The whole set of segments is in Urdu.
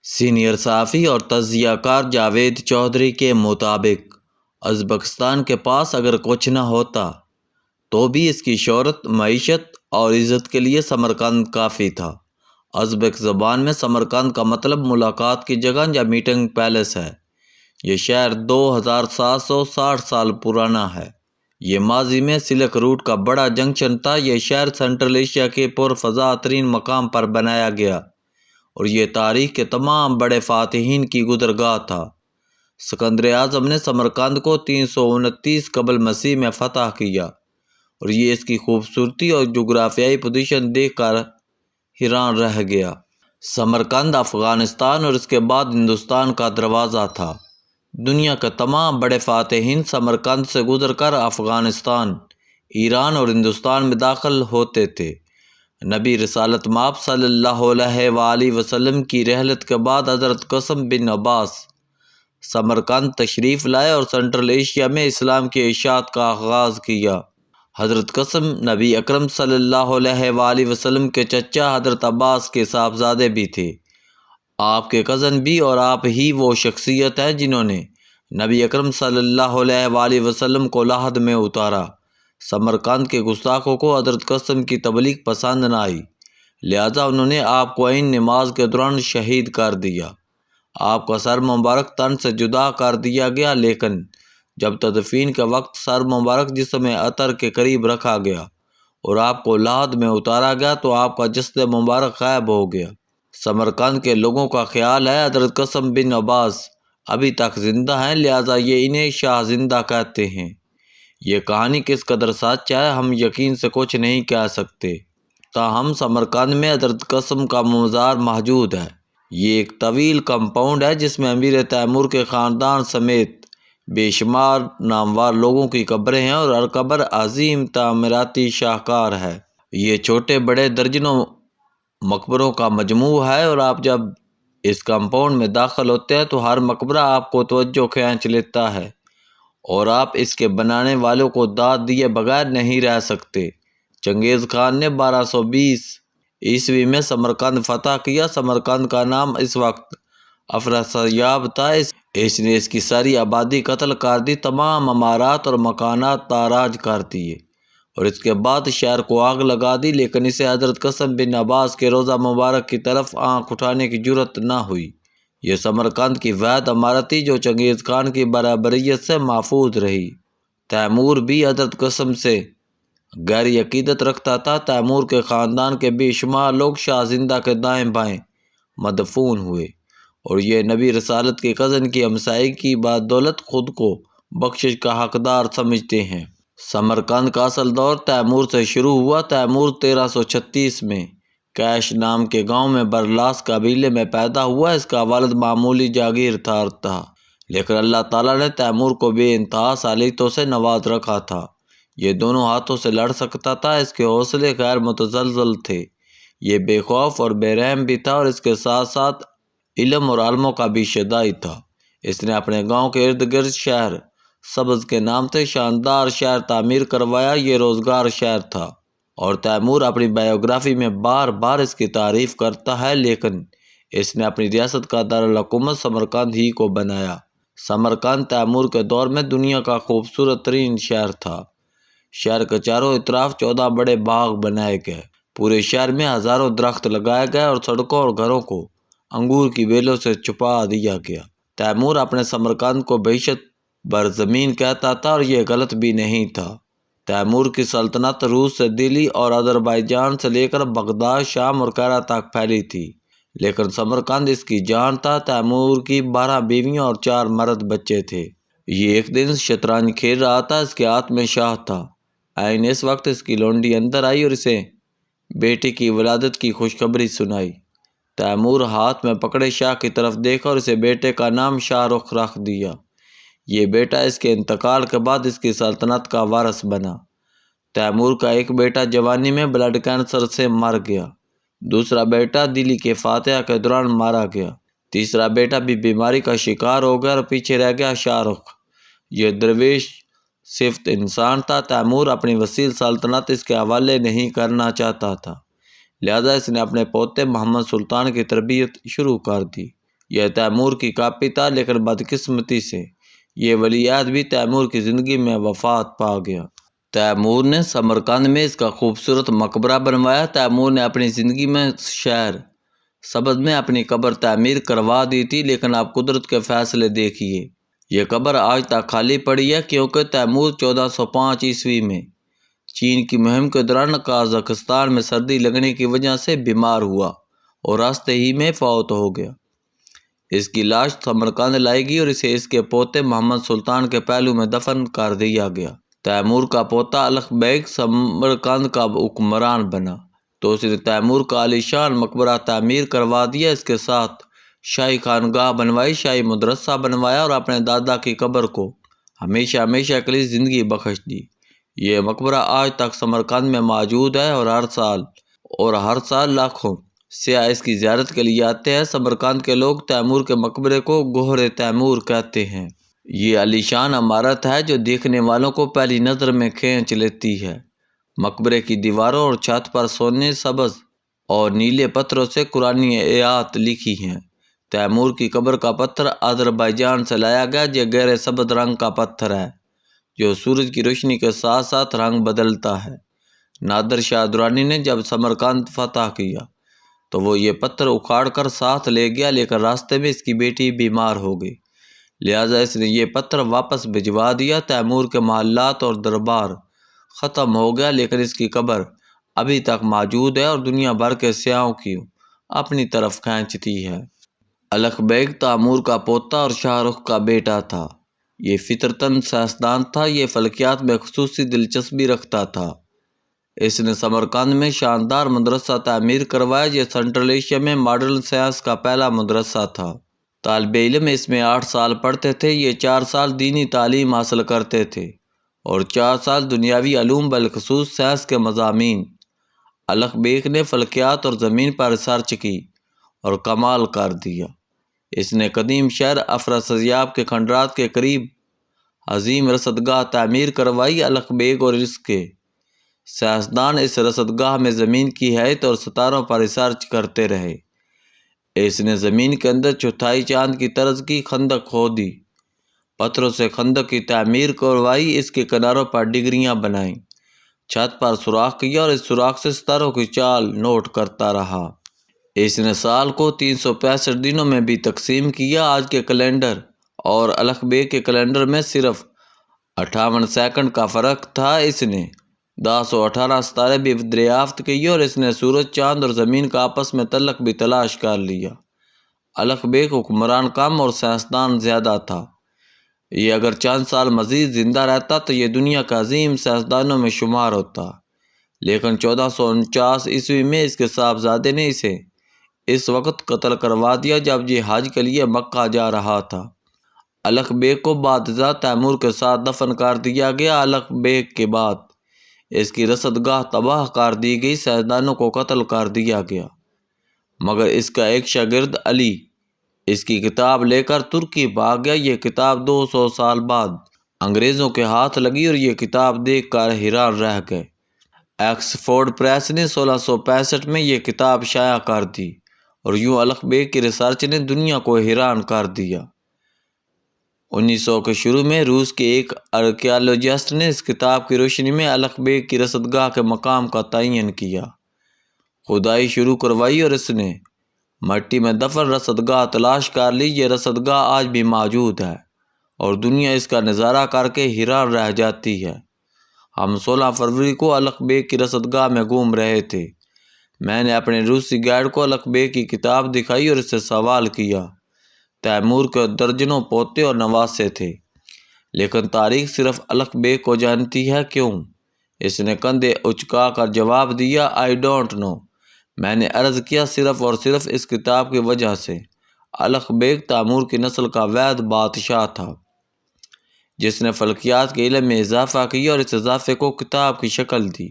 سینئر صحافی اور تجزیہ کار جاوید چودھری کے مطابق ازبکستان کے پاس اگر کچھ نہ ہوتا تو بھی اس کی شہرت، معیشت اور عزت کے لیے سمرقند کافی تھا۔ ازبک زبان میں سمرقند کا مطلب ملاقات کی جگہ یا میٹنگ پیلس ہے۔ یہ شہر 2760 سال پرانا ہے۔ یہ ماضی میں سلک روٹ کا بڑا جنکشن تھا۔ یہ شہر سنٹرل ایشیا کے پرفضا ترین مقام پر بنایا گیا اور یہ تاریخ کے تمام بڑے فاتحین کی گزرگاہ تھا۔ سکندر اعظم نے سمرقند کو 329 قبل مسیح میں فتح کیا اور یہ اس کی خوبصورتی اور جغرافیائی پوزیشن دیکھ کر حیران رہ گیا۔ سمرقند افغانستان اور اس کے بعد ہندوستان کا دروازہ تھا۔ دنیا کے تمام بڑے فاتحین سمرقند سے گزر کر افغانستان، ایران اور ہندوستان میں داخل ہوتے تھے۔ نبی رسالت مآب صلی اللہ علیہ وآلہ وسلم کی رحلت کے بعد حضرت قاسم بن عباس سمرقند تشریف لائے اور سنٹرل ایشیا میں اسلام کی اشاعت کا آغاز کیا۔ حضرت قاسم نبی اکرم صلی اللہ علیہ وآلہ وسلم کے چچا حضرت عباس کے صاحبزادے بھی تھے، آپ کے کزن بھی، اور آپ ہی وہ شخصیت ہیں جنہوں نے نبی اکرم صلی اللہ علیہ وآلہ وسلم کو لحد میں اتارا۔ سمرقند کے گستاخوں کو حضرت قاسم کی تبلیغ پسند نہ آئی، لہذا انہوں نے آپ کو عین نماز کے دوران شہید کر دیا۔ آپ کا سر مبارک تن سے جدا کر دیا گیا، لیکن جب تدفین کے وقت سر مبارک جسم عطر کے قریب رکھا گیا اور آپ کو لحد میں اتارا گیا تو آپ کا جسد مبارک غائب ہو گیا۔ سمرقند کے لوگوں کا خیال ہے حضرت قاسم بن عباس ابھی تک زندہ ہیں، لہذا یہ انہیں شاہ زندہ کہتے ہیں۔ یہ کہانی کس قدر سچ ہے ہم یقین سے کچھ نہیں کہہ سکتے، تاہم سمرقند میں حضرت قاسم کا مزار موجود ہے۔ یہ ایک طویل کمپاؤنڈ ہے جس میں امیر تیمور کے خاندان سمیت بے شمار نامور لوگوں کی قبریں ہیں اور ہر قبر عظیم تعمیراتی شاہکار ہے۔ یہ چھوٹے بڑے درجنوں مقبروں کا مجموعہ ہے اور آپ جب اس کمپاؤنڈ میں داخل ہوتے ہیں تو ہر مقبرہ آپ کو توجہ کھینچ لیتا ہے اور آپ اس کے بنانے والوں کو داد دیے بغیر نہیں رہ سکتے۔ چنگیز خان نے 1220 عیسوی میں سمرقند فتح کیا۔ سمرقند کا نام اس وقت افراسیاب تھا۔ اس نے اس کی ساری آبادی قتل کر دی، تمام عمارات اور مکانات تاراج کر دیے اور اس کے بعد شہر کو آگ لگا دی، لیکن اسے حضرت قاسم بن عباس کے روضہ مبارک کی طرف آنکھ اٹھانے کی جرأت نہ ہوئی۔ یہ سمرقند کی واحد عمارت تھی جو چنگیز خان کی برابریت سے محفوظ رہی۔ تیمور بھی حضرت قاسم سے گہری عقیدت رکھتا تھا۔ تیمور کے خاندان کے بے شمار لوگ شاہ زندہ کے دائیں بائیں مدفون ہوئے اور یہ نبی رسالت کے کزن کی ہمسائے کی بدولت خود کو بخشش کا حقدار سمجھتے ہیں۔ سمرقند کا اصل دور تیمور سے شروع ہوا۔ تیمور 1336 میں کیش نام کے گاؤں میں برلاس قبیلے میں پیدا ہوا۔ اس کا والد معمولی جاگیردار تھا، لیکن اللہ تعالیٰ نے تیمور کو بے انتہا صلاحیتوں سے نواز رکھا تھا۔ یہ دونوں ہاتھوں سے لڑ سکتا تھا، اس کے حوصلے غیر متزلزل تھے، یہ بے خوف اور بے رحم بھی تھا اور اس کے ساتھ ساتھ علم اور عالموں کا بھی شدائی تھا۔ اس نے اپنے گاؤں کے ارد گرد شہر سبز کے نام سے شاندار شہر تعمیر کروایا۔ یہ روزگار شہر تھا اور تیمور اپنی بائیوگرافی میں بار بار اس کی تعریف کرتا ہے، لیکن اس نے اپنی ریاست کا دارالحکومت سمرقند ہی کو بنایا۔ سمرقند تیمور کے دور میں دنیا کا خوبصورت ترین شہر تھا۔ شہر کے چاروں اطراف 14 بڑے باغ بنائے گئے، پورے شہر میں ہزاروں درخت لگائے گئے اور سڑکوں اور گھروں کو انگور کی بیلوں سے چھپا دیا گیا۔ تیمور اپنے سمرقند کو بہشت برزمین کہتا تھا اور یہ غلط بھی نہیں تھا۔ تیمور کی سلطنت روس سے دلی اور آذربائیجان سے لے کر بغداد، شام اور قاہرہ تک پھیلی تھی، لیکن سمرقند اس کی جان تھا۔ تیمور کی 12 بیویاں اور 4 مرد بچے تھے۔ یہ ایک دن شطرنج کھیل رہا تھا، اس کے ہاتھ میں شاہ تھا۔ عین اس وقت اس کی لونڈی اندر آئی اور اسے بیٹے کی ولادت کی خوشخبری سنائی۔ تیمور ہاتھ میں پکڑے شاہ کی طرف دیکھا اور اسے بیٹے کا نام شاہ رخ رکھ دیا۔ یہ بیٹا اس کے انتقال کے بعد اس کی سلطنت کا وارث بنا۔ تیمور کا ایک بیٹا جوانی میں بلڈ کینسر سے مر گیا، دوسرا بیٹا دلی کے فاتحہ کے دوران مارا گیا، تیسرا بیٹا بھی بیماری کا شکار ہو گیا اور پیچھے رہ گیا شاہ رخ۔ یہ درویش صفت انسان تھا۔ تیمور اپنی وسیع سلطنت اس کے حوالے نہیں کرنا چاہتا تھا، لہذا اس نے اپنے پوتے محمد سلطان کی تربیت شروع کر دی۔ یہ تیمور کی کاپی تھا، لیکن بدقسمتی سے یہ ولی عہد بھی تیمور کی زندگی میں وفات پا گیا۔ تیمور نے سمرقند میں اس کا خوبصورت مقبرہ بنوایا۔ تیمور نے اپنی زندگی میں شہر سبز میں اپنی قبر تعمیر کروا دی تھی، لیکن آپ قدرت کے فیصلے دیکھیے، یہ قبر آج تک خالی پڑی ہے، کیونکہ تیمور 1405 عیسوی میں چین کی مہم کے دوران قازقستان میں سردی لگنے کی وجہ سے بیمار ہوا اور راستے ہی میں فوت ہو گیا۔ اس کی لاش سمرقند لائی گئی اور اسے اس کے پوتے محمد سلطان کے پہلو میں دفن کر دیا گیا۔ تیمور کا پوتا الغ بیگ سمرقند کا حکمران بنا تو اس نے تیمور کا عالی شان مقبرہ تعمیر کروا دیا، اس کے ساتھ شاہی خانگاہ بنوائی، شاہی مدرسہ بنوایا اور اپنے دادا کی قبر کو ہمیشہ ہمیشہ کے لیے زندگی بخش دی۔ یہ مقبرہ آج تک سمرقند میں موجود ہے اور ہر سال لاکھوں سیاح اس کی زیارت کے لیے آتے ہیں۔ سمرقند کے لوگ تیمور کے مقبرے کو گوہر تیمور کہتے ہیں۔ یہ عالی شان عمارت ہے جو دیکھنے والوں کو پہلی نظر میں کھینچ لیتی ہے۔ مقبرے کی دیواروں اور چھت پر سونے، سبز اور نیلے پتھروں سے قرآنی آیات لکھی ہیں۔ تیمور کی قبر کا پتھر آذربائیجان سے لایا گیا۔ یہ گہرے سبز رنگ کا پتھر ہے جو سورج کی روشنی کے ساتھ ساتھ رنگ بدلتا ہے۔ نادر شاہ درانی نے جب سمرقند فتح کیا تو وہ یہ پتھر اکھاڑ کر ساتھ لے گیا، لیکن راستے میں اس کی بیٹی بیمار ہو گئی، لہٰذا اس نے یہ پتھر واپس بھجوا دیا۔ تیمور کے محلات اور دربار ختم ہو گیا، لیکن اس کی قبر ابھی تک موجود ہے اور دنیا بھر کے سیاحوں کی اپنی طرف کھینچتی ہے۔ الغ بیگ تیمور کا پوتا اور شاہ رخ کا بیٹا تھا۔ یہ فطرتاً سائنسدان تھا، یہ فلکیات میں خصوصی دلچسپی رکھتا تھا۔ اس نے سمرقند میں شاندار مدرسہ تعمیر کروایا۔ یہ سنٹرل ایشیا میں ماڈرن سائنس کا پہلا مدرسہ تھا۔ طالب علم اس میں 8 سال پڑھتے تھے۔ یہ 4 سال دینی تعلیم حاصل کرتے تھے اور 4 سال دنیاوی علوم بالخصوص سائنس کے مضامین۔ الغ بیگ نے فلکیات اور زمین پر ریسرچ کی اور کمال کر دیا۔ اس نے قدیم شہر افراسیاب کے کھنڈرات کے قریب عظیم رصدگاہ تعمیر کروائی۔ الغ بیگ اور اس کے سائنسدان اس رصدگاہ میں زمین کی حیت اور ستاروں پر ریسرچ کرتے رہے۔ اس نے زمین کے اندر چوتھائی چاند کی طرز کی خندق کھودی، پتھروں سے خندق کی تعمیر کروائی، اس کے کناروں پر ڈگریاں بنائیں، چھت پر سوراخ کیا اور اس سوراخ سے ستاروں کی چال نوٹ کرتا رہا۔ اس نے سال کو 365 دنوں میں بھی تقسیم کیا۔ آج کے کیلنڈر اور الغ بیگ کے کیلنڈر میں صرف 58 سیکنڈ کا فرق تھا۔ اس نے 1018 ستارے بھی دریافت کیے اور اس نے سورج، چاند اور زمین کا آپس میں تعلق بھی تلاش کر لیا۔ الغ بیگ حکمران کم اور سائنسدان زیادہ تھا۔ یہ اگر چند سال مزید زندہ رہتا تو یہ دنیا کا عظیم سائنسدانوں میں شمار ہوتا، لیکن 1449 عیسوی میں اس کے صاحبزادے نے اسے اس وقت قتل کروا دیا جب یہ حج کے لیے مکہ جا رہا تھا۔ الغ بیگ کو بعد ازاں تیمور کے ساتھ دفن کر دیا گیا۔ الغ بیگ کے بعد اس کی رصدگاہ تباہ کر دی گئی، سائنسدانوں کو قتل کر دیا گیا، مگر اس کا ایک شاگرد علی اس کی کتاب لے کر ترکی بھاگ گیا۔ یہ کتاب 200 سال بعد انگریزوں کے ہاتھ لگی اور یہ کتاب دیکھ کر حیران رہ گئے۔ آکسفورڈ پریس نے 1665 میں یہ کتاب شائع کر دی اور یوں الغ بیگ کی ریسرچ نے دنیا کو حیران کر دیا۔ 1900 کے شروع میں روس کے ایک آرکیالوجسٹ نے اس کتاب کی روشنی میں الغ بیگ کی رصدگاہ کے مقام کا تعین کیا، کھدائی شروع کروائی اور اس نے مٹی میں دفن رصدگاہ تلاش کر لی۔ یہ رصدگاہ آج بھی موجود ہے اور دنیا اس کا نظارہ کر کے حیران رہ جاتی ہے۔ ہم 16 فروری کو الغ بیگ کی رصدگاہ میں گھوم رہے تھے۔ میں نے اپنے روسی گائیڈ کو الغ بیگ کی کتاب دکھائی اور اس سے سوال کیا۔ تیمور کے درجنوں پوتے اور نواسے تھے، لیکن تاریخ صرف الغ بیگ کو جانتی ہے، کیوں؟ اس نے کندھے اچکا کر جواب دیا، آئی ڈونٹ نو۔ میں نے عرض کیا، صرف اور صرف اس کتاب کی وجہ سے۔ الغ بیگ تیمور کی نسل کا وحید بادشاہ تھا جس نے فلکیات کے علم میں اضافہ کیا اور اس اضافے کو کتاب کی شکل دی،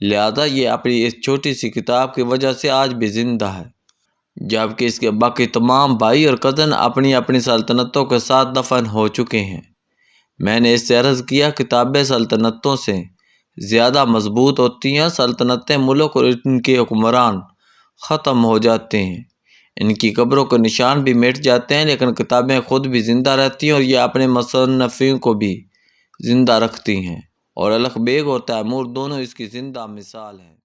لہذا یہ اپنی اس چھوٹی سی کتاب کی وجہ سے آج بھی زندہ ہے، جبکہ اس کے باقی تمام بھائی اور کزن اپنی اپنی سلطنتوں کے ساتھ دفن ہو چکے ہیں۔ میں نے اس سے عرض کیا، کتابیں سلطنتوں سے زیادہ مضبوط ہوتی ہیں، سلطنتیں، ملک اور ان کے حکمران ختم ہو جاتے ہیں، ان کی قبروں کے نشان بھی مٹ جاتے ہیں، لیکن کتابیں خود بھی زندہ رہتی ہیں اور یہ اپنے مصنفین کو بھی زندہ رکھتی ہیں، اور الخ بیگ اور تیمور دونوں اس کی زندہ مثال ہیں۔